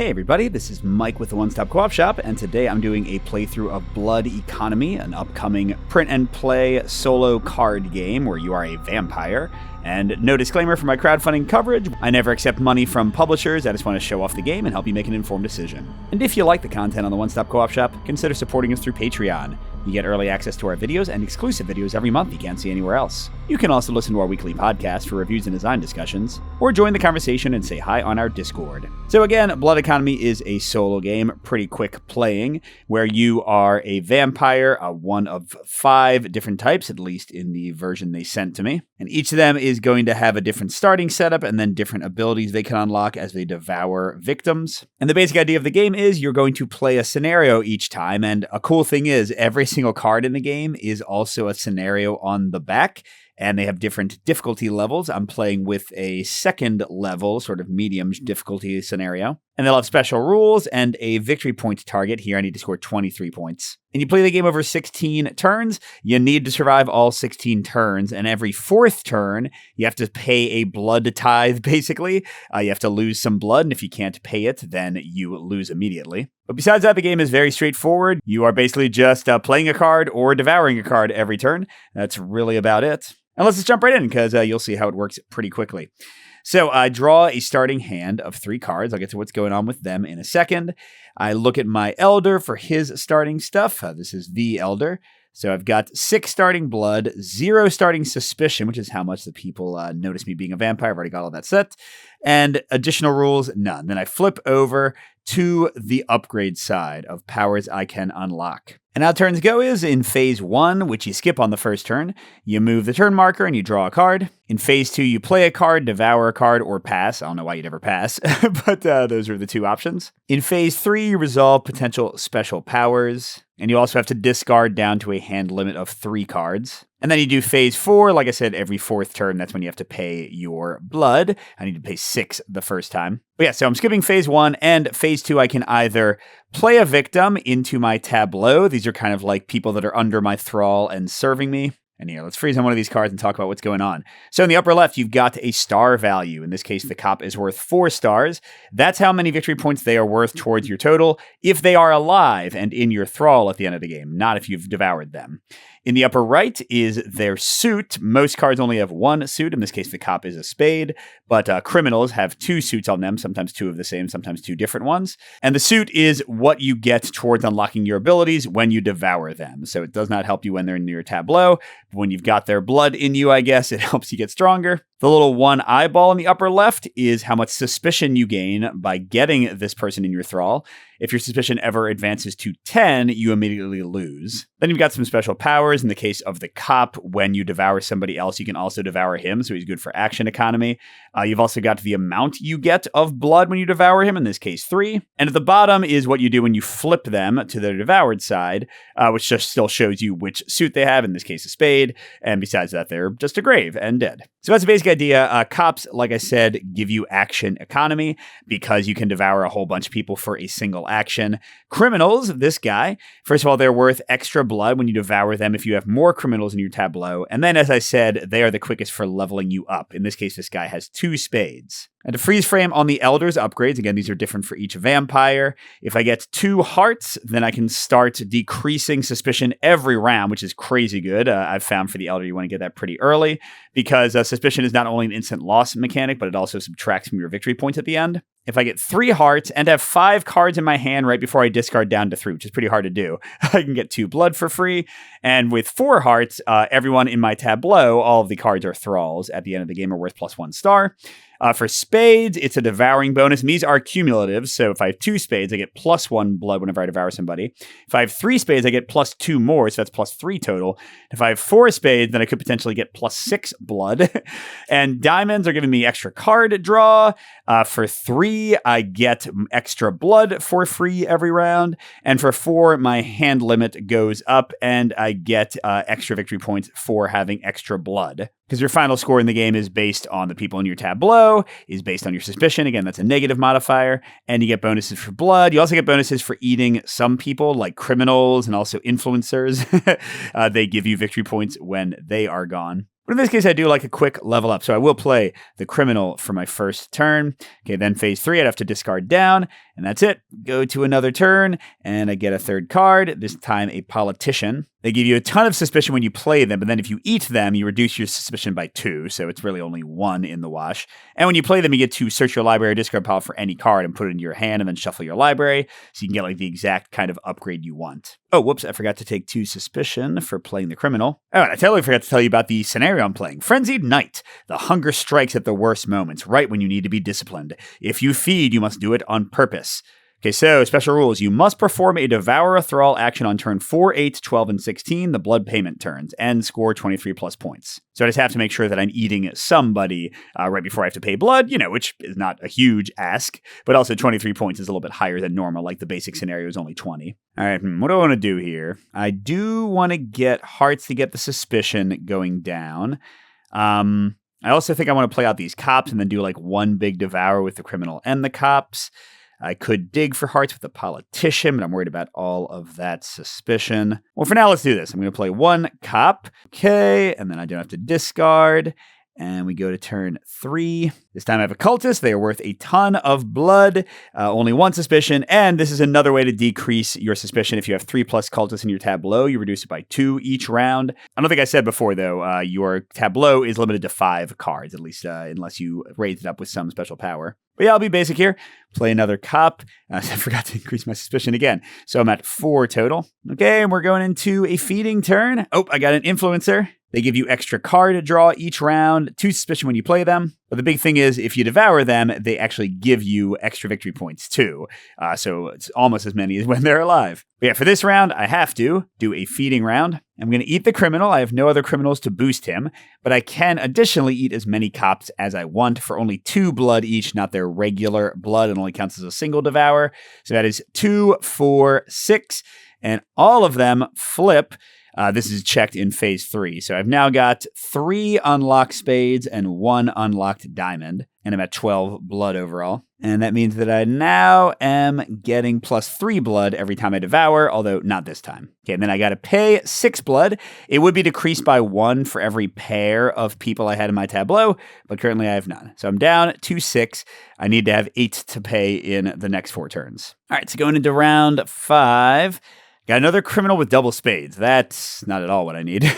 Hey everybody, this is Mike with the One Stop Co-op Shop, and today I'm doing a playthrough of Blood Economy, an upcoming print-and-play solo card game where you are a vampire. And no disclaimer for my crowdfunding coverage, I never accept money from publishers, I just want to show off the game and help you make an informed decision. And if you like the content on the One Stop Co-op Shop, consider supporting us through Patreon. You get early access to our videos and exclusive videos every month you can't see anywhere else. You can also listen to our weekly podcast for reviews and design discussions, or join the conversation and say hi on our Discord. So again, Blood Economy is a solo game, pretty quick playing, where you are a vampire, one of 5 different types, at least in the version they sent to me. And each of them is going to have a different starting setup and then different abilities they can unlock as they devour victims. And the basic idea of the game is you're going to play a scenario each time, and a cool thing is every single card in the game is also a scenario on the back, and they have different difficulty levels. I'm playing with a second level, sort of medium difficulty scenario. And they'll have special rules and a victory point target. Here I need to score 23 points. And you play the game over 16 turns. You need to survive all 16 turns. And every 4th turn, you have to pay a blood tithe, basically. You have to lose some blood, and if you can't pay it, then you lose immediately. But besides that, the game is very straightforward. You are basically just playing a card or devouring a card every turn. That's really about it. And let's just jump right in, because you'll see how it works pretty quickly. So I draw a starting hand of 3 cards. I'll get to what's going on with them in a second. I look at my Elder for his starting stuff. This is the Elder. So I've got 6 starting blood, 0 starting suspicion, which is how much the people notice me being a vampire. I've already got all that set. And additional rules, none. Then I flip over to the upgrade side of powers I can unlock. And how turns go is in phase 1, which you skip on the first turn, you move the turn marker and you draw a card. In phase 2, you play a card, devour a card, or pass. I don't know why you'd ever pass, but those are the 2 options. In phase 3, you resolve potential special powers, and you also have to discard down to a hand limit of 3 cards. And then you do phase 4, like I said, every 4th turn, that's when you have to pay your blood. I need to pay 6 the first time. But yeah, so I'm skipping phase 1, and phase 2, I can either play a victim into my tableau. These are kind of like people that are under my thrall and serving me. And here, let's freeze on one of these cards and talk about what's going on. So in the upper left, you've got a star value. In this case, the cop is worth 4 stars. That's how many victory points they are worth towards your total if they are alive and in your thrall at the end of the game, not if you've devoured them. In the upper right is their suit. Most cards only have 1 suit. In this case, the cop is a spade, but criminals have 2 suits on them, sometimes 2 of the same, sometimes 2 different ones. And the suit is what you get towards unlocking your abilities when you devour them. So it does not help you when they're in your tableau. But when you've got their blood in you, I guess, it helps you get stronger. The little 1 eyeball in the upper left is how much suspicion you gain by getting this person in your thrall. If your suspicion ever advances to 10, you immediately lose. Then you've got some special powers. In the case of the cop, when you devour somebody else, you can also devour him, so he's good for action economy. You've also got the amount you get of blood when you devour him, in this case 3. And at the bottom is what you do when you flip them to their devoured side, which just still shows you which suit they have, in this case a spade, and besides that, they're just a grave and dead. So that's the basic idea. Cops, like I said, give you action economy because you can devour a whole bunch of people for a single action. Criminals, this guy, first of all, they're worth extra blood when you devour them if you have more criminals in your tableau. And then, as I said, they are the quickest for leveling you up. In this case, this guy has 2 spades. And a freeze frame on the Elder's upgrades. Again, these are different for each vampire. If I get 2 hearts, then I can start decreasing suspicion every round, which is crazy good. I've found for the Elder, you want to get that pretty early because suspicion is not only an instant loss mechanic, but it also subtracts from your victory points at the end. If I get 3 hearts and have 5 cards in my hand right before I discard down to 3, which is pretty hard to do, I can get 2 blood for free. And with 4 hearts, everyone in my tableau, all of the cards are thralls at the end of the game are worth +1 star. For spades, it's a devouring bonus. And these are cumulative. So if I have 2 spades, I get +1 blood whenever I devour somebody. If I have 3 spades, I get +2 more. So that's +3 total. If I have 4 spades, then I could potentially get +6 blood. And diamonds are giving me extra card draw. For 3, I get extra blood for free every round. And for 4, my hand limit goes up and I get extra victory points for having extra blood. Because your final score in the game is based on the people in your tableau, is based on your suspicion. Again, that's a negative modifier. And you get bonuses for blood. You also get bonuses for eating some people, like criminals and also influencers. They give you victory points when they are gone. But in this case, I do like a quick level up. So I will play the criminal for my first turn. Okay, then phase 3, I'd have to discard down. And that's it. Go to another turn, and I get a third card, this time a politician. They give you a ton of suspicion when you play them, but then if you eat them, you reduce your suspicion by 2, so it's really only 1 in the wash. And when you play them, you get to search your library or discard pile for any card and put it into your hand and then shuffle your library, so you can get like the exact kind of upgrade you want. Oh, whoops, I forgot to take 2 suspicion for playing the criminal. Oh, and I totally forgot to tell you about the scenario I'm playing. Frenzied Night. The hunger strikes at the worst moments, right when you need to be disciplined. If you feed, you must do it on purpose. Okay, so special rules. You must perform a Devour a Thrall action on turn 4, 8, 12, and 16, the blood payment turns, and score 23 plus points. So I just have to make sure that I'm eating somebody right before I have to pay blood, which is not a huge ask, but also 23 points is a little bit higher than normal, like the basic scenario is only 20. All right, what do I want to do here? I do want to get hearts to get the suspicion going down. I also think I want to play out these cops and then do like one big Devour with the criminal and the cops. I could dig for hearts with a politician, but I'm worried about all of that suspicion. Well, for now, let's do this. I'm going to play 1 cop. Okay, and then I don't have to discard. And we go to turn 3. This time I have a cultist. They are worth a ton of blood, only 1 suspicion. And this is another way to decrease your suspicion. If you have 3+ cultists in your tableau, you reduce it by 2 each round. I don't think I said before, though, your tableau is limited to 5 cards, at least unless you raise it up with some special power. But yeah, I'll be basic here. Play another cop. I forgot to increase my suspicion again. So I'm at 4 total. Okay, and we're going into a feeding turn. Oh, I got an influencer. They give you extra card to draw each round, 2 suspicion when you play them. But the big thing is, if you devour them, they actually give you extra victory points too. So it's almost as many as when they're alive. But yeah, for this round, I have to do a feeding round. I'm going to eat the criminal. I have no other criminals to boost him, but I can additionally eat as many cops as I want for only 2 blood each, not their regular blood. It only counts as a single devour. So that is 2, 4, 6, and all of them flip. This is checked in phase 3. So I've now got 3 unlocked spades and 1 unlocked diamond, and I'm at 12 blood overall. And that means that I now am getting +3 blood every time I devour, although not this time. Okay, and then I got to pay 6 blood. It would be decreased by 1 for every pair of people I had in my tableau, but currently I have none. So I'm down to 6. I need to have 8 to pay in the next 4 turns. All right, so going into round 5. Got another criminal with double spades. That's not at all what I need.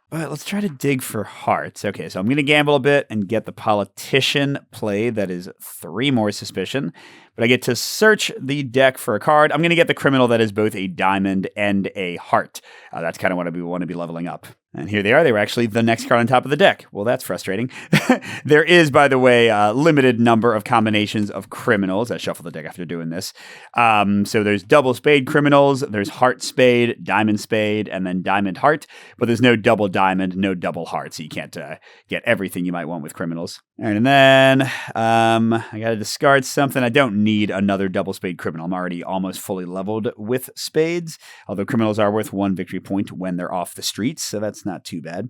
But let's try to dig for hearts. Okay, so I'm going to gamble a bit and get the politician play. That is 3 more suspicion. But I get to search the deck for a card. I'm going to get the criminal that is both a diamond and a heart. That's kind of what I want to be leveling up. And here they are. They were actually the next card on top of the deck. Well, that's frustrating. There is, by the way, a limited number of combinations of criminals. I shuffle the deck after doing this. So there's double spade criminals, there's heart spade, diamond spade, and then diamond heart. But there's no double diamond, no double heart. So you can't get everything you might want with criminals. All right, and then I got to discard something. I don't need another double spade criminal. I'm already almost fully leveled with spades, although criminals are worth 1 victory point when they're off the streets, so that's not too bad.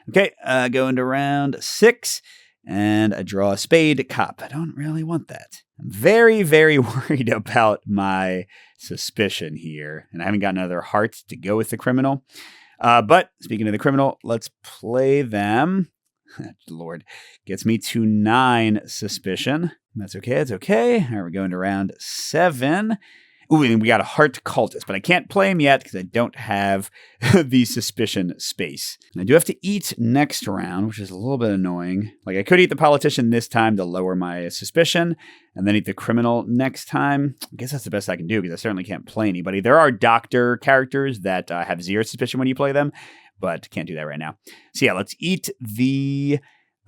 Okay, go into round 6, and I draw a spade cop. I don't really want that. I'm very, very worried about my suspicion here, and I haven't got another heart to go with the criminal. But speaking of the criminal, let's play them. Lord, gets me to 9 suspicion. That's okay. That's okay. All right, we're going to round 7. Ooh, and we got a heart cultist, but I can't play him yet because I don't have the suspicion space. And I do have to eat next round, which is a little bit annoying. Like, I could eat the politician this time to lower my suspicion, and then eat the criminal next time. I guess that's the best I can do because I certainly can't play anybody. There are doctor characters that have 0 suspicion when you play them, but can't do that right now. So yeah, let's eat the...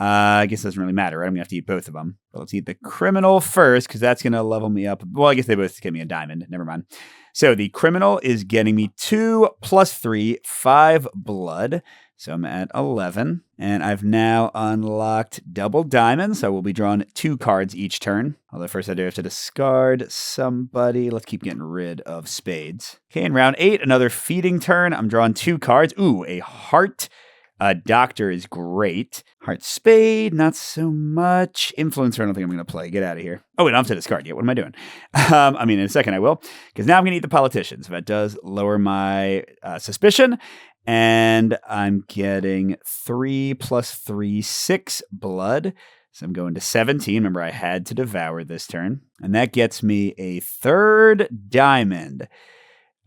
I guess it doesn't really matter, right? I'm going to have to eat both of them. But let's eat the criminal first, because that's going to level me up. Well, I guess they both give me a diamond. Never mind. So the criminal is getting me 2 + 3, 5 blood. So I'm at 11. And I've now unlocked double diamonds. So we'll be drawing 2 cards each turn. Although first I do have to discard somebody. Let's keep getting rid of spades. Okay, in round 8, another feeding turn. I'm drawing 2 cards. Ooh, a heart. Doctor is great. Heart spade, not so much. Influencer, I don't think I'm going to play. Get out of here. Oh, wait, I don't have to discard yet. What am I doing? In a second I will, because now I'm going to eat the politician. So that does lower my suspicion. And I'm getting 3 + 3, 6 blood. So I'm going to 17. Remember, I had to devour this turn. And that gets me a third diamond.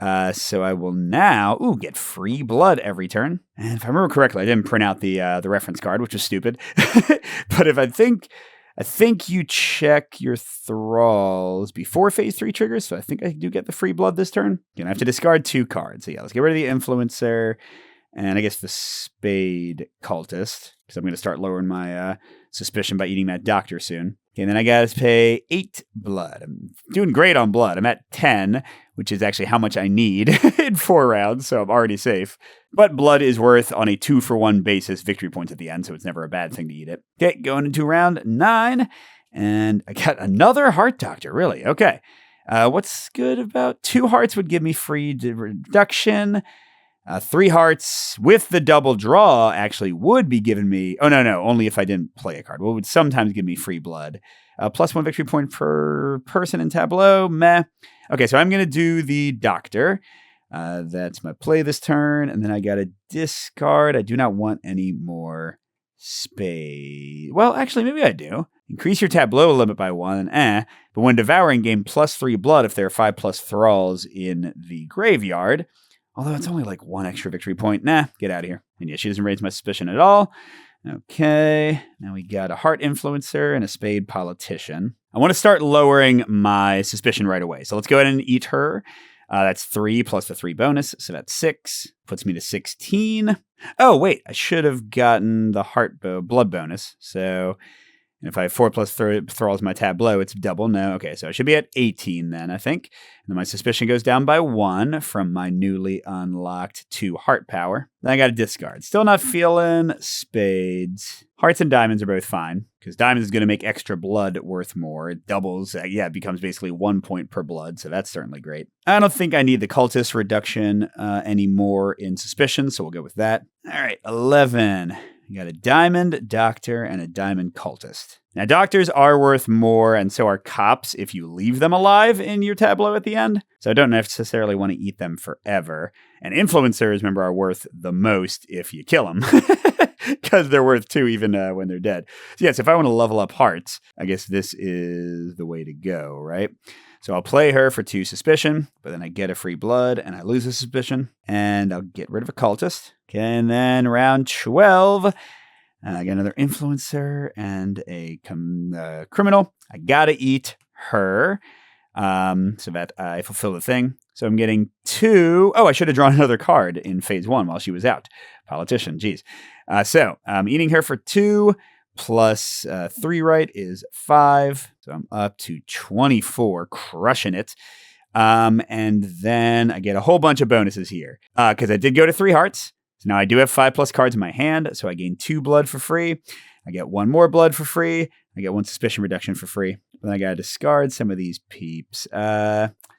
So I will now get free blood every turn. And if I remember correctly, I didn't print out the reference card, which was stupid. But I think you check your thralls before phase 3 triggers, so I think I do get the free blood this turn. Gonna have to discard 2 cards. So yeah, let's get rid of the influencer and I guess the spade cultist, because I'm going to start lowering my suspicion by eating that doctor soon. Okay, and then I got to pay 8 blood. I'm doing great on blood. I'm at 10, which is actually how much I need in 4 rounds, so I'm already safe. But blood is worth, on a 2-for-1 basis, victory points at the end, so it's never a bad thing to eat it. Okay, going into round 9, and I got another heart doctor, really. Okay, what's good about 2 hearts would give me free reduction. 3 hearts with the double draw actually would be giving me... Oh, no, only if I didn't play a card. Well, it would sometimes give me free blood. Plus 1 victory point per person in tableau. Meh. Okay, so I'm going to do the doctor. That's my play this turn. And then I got to discard. I do not want any more spade. Well, actually, maybe I do. Increase your tableau limit by 1. But when devouring, gain plus 3 blood if there are 5+ thralls in the graveyard. Although it's only like 1 extra victory point. Nah, get out of here. And yeah, she doesn't raise my suspicion at all. Okay, now we got a heart influencer and a spade politician. I want to start lowering my suspicion right away. So let's go ahead and eat her. That's 3 plus the 3 bonus. So that's 6. Puts me to 16. Oh, wait, I should have gotten the blood bonus. So... And if I have 4+ thralls in my tableau, it's double. No. Okay, so I should be at 18 then, I think. And then my suspicion goes down by 1 from my newly unlocked 2 heart power. Then I got to discard. Still not feeling spades. Hearts and diamonds are both fine, because diamonds is going to make extra blood worth more. It doubles. It becomes basically 1 point per blood, so that's certainly great. I don't think I need the cultist reduction anymore in suspicion, so we'll go with that. All right, 11. You got a diamond doctor and a diamond cultist. Now, doctors are worth more, and so are cops if you leave them alive in your tableau at the end. So I don't necessarily want to eat them forever. And influencers, remember, are worth the most if you kill them. Because they're worth 2 even when they're dead. So yes, if I want to level up hearts, I guess this is the way to go, right? So I'll play her for 2 suspicion, but then I get a free blood and I lose a suspicion, and I'll get rid of a cultist. Okay, and then round 12, I get another influencer and a criminal. I gotta eat her, so that I fulfill the thing. So I'm getting 2. Oh, I should have drawn another card in phase 1 while she was out. Politician, geez. So I'm eating her for 2. Plus 3 right is 5. So I'm up to 24, crushing it. And then I get a whole bunch of bonuses here. Because I did go to 3 hearts. So now I do have 5+ cards in my hand. So I gain 2 blood for free. I get 1 more blood for free. I get 1 suspicion reduction for free. Then I got to discard some of these peeps.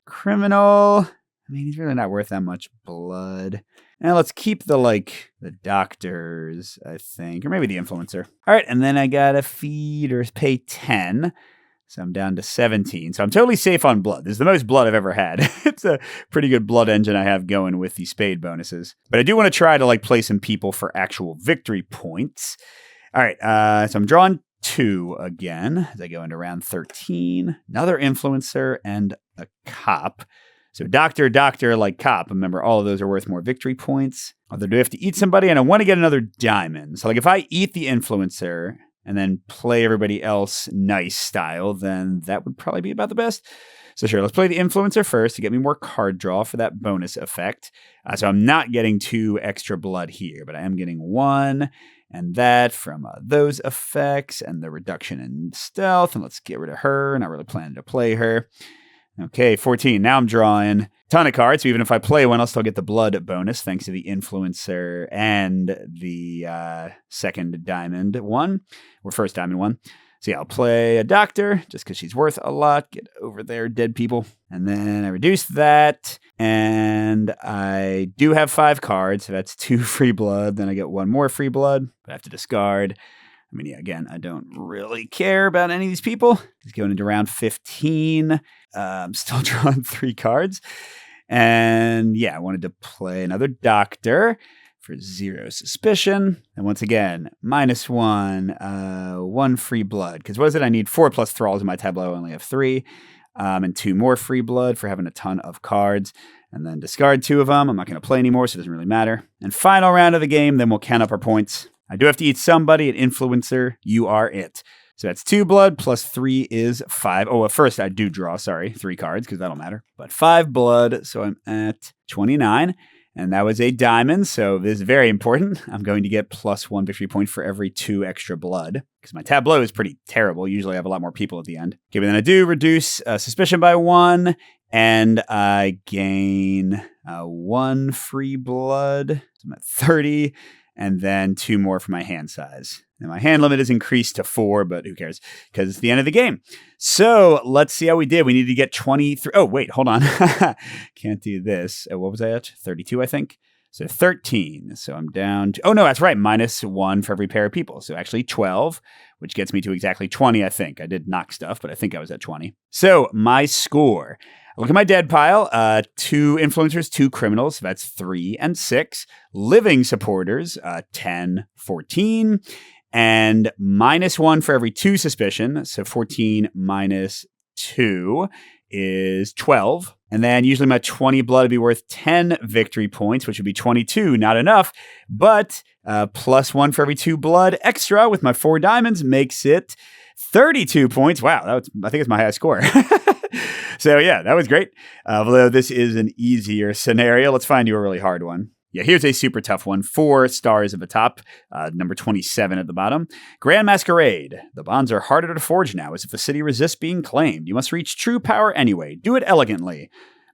Criminal. I mean, he's really not worth that much blood. And let's keep the doctors, I think, or maybe the influencer. All right, and then I gotta feed or pay 10, so I'm down to 17. So I'm totally safe on blood. This is the most blood I've ever had. It's a pretty good blood engine I have going with the spade bonuses. But I do want to try to play some people for actual victory points. All right, so I'm drawing 2 again as I go into round 13. Another influencer and a cop. So doctor, cop. Remember, all of those are worth more victory points. Although do I have to eat somebody? And I want to get another diamond. So if I eat the influencer and then play everybody else nice style, then that would probably be about the best. So sure, let's play the influencer first to get me more card draw for that bonus effect. So I'm not getting 2 extra blood here, but I am getting 1 and that from those effects and the reduction in stealth. And let's get rid of her. Not really planning to play her. Okay, 14. Now I'm drawing a ton of cards. So even if I play one, I'll still get the blood bonus thanks to the influencer and the second diamond one, or first diamond one. So yeah, I'll play a doctor just because she's worth a lot. Get over there, dead people. And then I reduce that. And I do have 5 cards. So that's 2 free blood. Then I get 1 more free blood, but I have to discard. I mean, yeah, again, I don't really care about any of these people. Just going into round 15. I'm still drawing 3 cards. And yeah, I wanted to play another doctor for 0 suspicion. And once again, -1, 1 free blood. Because what is it? I need 4 plus thralls in my tableau. I only have 3. And 2 more free blood for having a ton of cards. And then discard 2 of them. I'm not going to play anymore, so it doesn't really matter. And final round of the game, then we'll count up our points. I do have to eat somebody, an influencer. You are it. So that's 2 blood plus 3 is 5. Oh, well, first I do draw, 3 cards because that'll matter. But 5 blood, so I'm at 29. And that was a diamond, so this is very important. I'm going to get +1 victory point for every 2 extra blood because my tableau is pretty terrible. Usually I have a lot more people at the end. Okay, but then I do reduce suspicion by 1, and I gain 1 free blood. So I'm at 30. And then 2 more for my hand size. And my hand limit is increased to 4, but who cares? Because it's the end of the game. So let's see how we did. We need to get 23. Oh, wait, hold on. Can't do this. What was I at? 32, I think. So 13. So I'm down to, oh, no, that's right. -1 for every pair of people. So actually 12, which gets me to exactly 20, I think. I did knock stuff, but I think I was at 20. So my score. Look at my dead pile. 2 influencers, 2 criminals. So that's 3 and 6. Living supporters, 10, 14. And -1 for every 2 suspicion. So 14 minus 2 is 12. And then usually my 20 blood would be worth 10 victory points, which would be 22. Not enough. But +1 for every 2 blood extra with my 4 diamonds makes it 32 points. Wow, I think it's my highest score. So yeah, that was great. Although this is an easier scenario, let's find you a really hard one. Yeah, here's a super tough one. 4 stars at the top, number 27 at the bottom. Grand Masquerade. The bonds are harder to forge now, as if the city resists being claimed. You must reach true power anyway. Do it elegantly.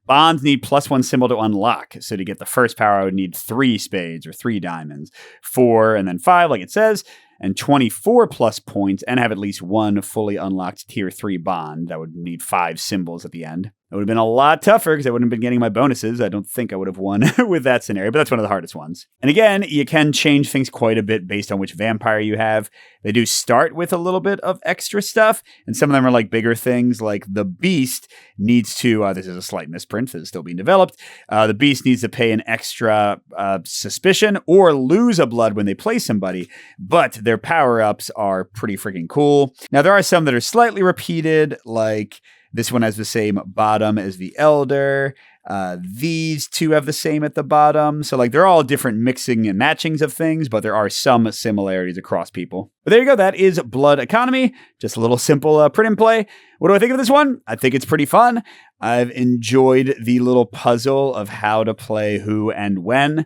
Bonds need +1 symbol to unlock. So to get the first power, I would need 3 spades or 3 diamonds. 4 and then 5, like it says. And 24 plus points, and have at least 1 fully unlocked tier 3 bond. That would need 5 symbols at the end. It would have been a lot tougher because I wouldn't have been getting my bonuses. I don't think I would have won with that scenario, but that's one of the hardest ones. And again, you can change things quite a bit based on which vampire you have. They do start with a little bit of extra stuff, and some of them are like bigger things, like the Beast needs to, this is a slight misprint that is still being developed, the Beast needs to pay an extra suspicion or lose a blood when they play somebody, but their power-ups are pretty freaking cool. Now, there are some that are slightly repeated, like this one has the same bottom as the Elder. These 2 have the same at the bottom. So like they're all different mixing and matchings of things, but there are some similarities across people. But there you go. That is Blood Economy. Just a little simple print and play. What do I think of this one? I think it's pretty fun. I've enjoyed the little puzzle of how to play who and when.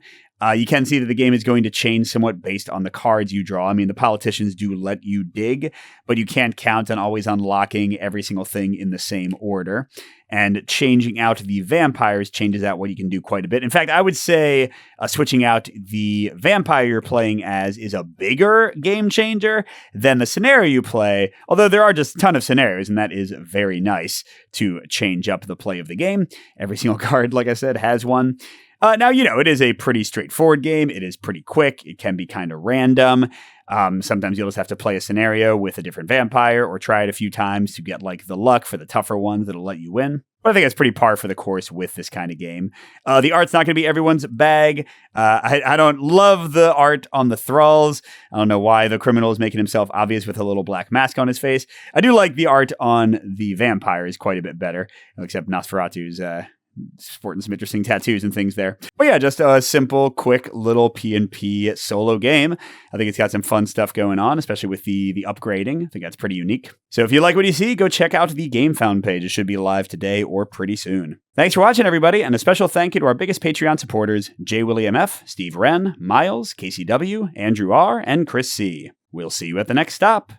You can see that the game is going to change somewhat based on the cards you draw. I mean, the politicians do let you dig, but you can't count on always unlocking every single thing in the same order. And changing out the vampires changes out what you can do quite a bit. In fact, I would say switching out the vampire you're playing as is a bigger game changer than the scenario you play, although there are just a ton of scenarios, and that is very nice to change up the play of the game. Every single card, like I said, has one. Now, it is a pretty straightforward game. It is pretty quick. It can be kind of random. Sometimes you'll just have to play a scenario with a different vampire or try it a few times to get like the luck for the tougher ones that'll let you win. But I think that's pretty par for the course with this kind of game. The art's not going to be everyone's bag. I don't love the art on the thralls. I don't know why the criminal is making himself obvious with a little black mask on his face. I do like the art on the vampires quite a bit better, except Nosferatu's sporting some interesting tattoos and things there. But yeah, just a simple, quick little P&P solo game. I think it's got some fun stuff going on, especially with the upgrading. I think that's pretty unique. So if you like what you see, go check out the GameFound page. It should be live today or pretty soon. Thanks for watching, everybody, and a special thank you to our biggest Patreon supporters, J. William F., Steve Wren, Miles, KCW, Andrew R., and Chris C. We'll see you at the next stop.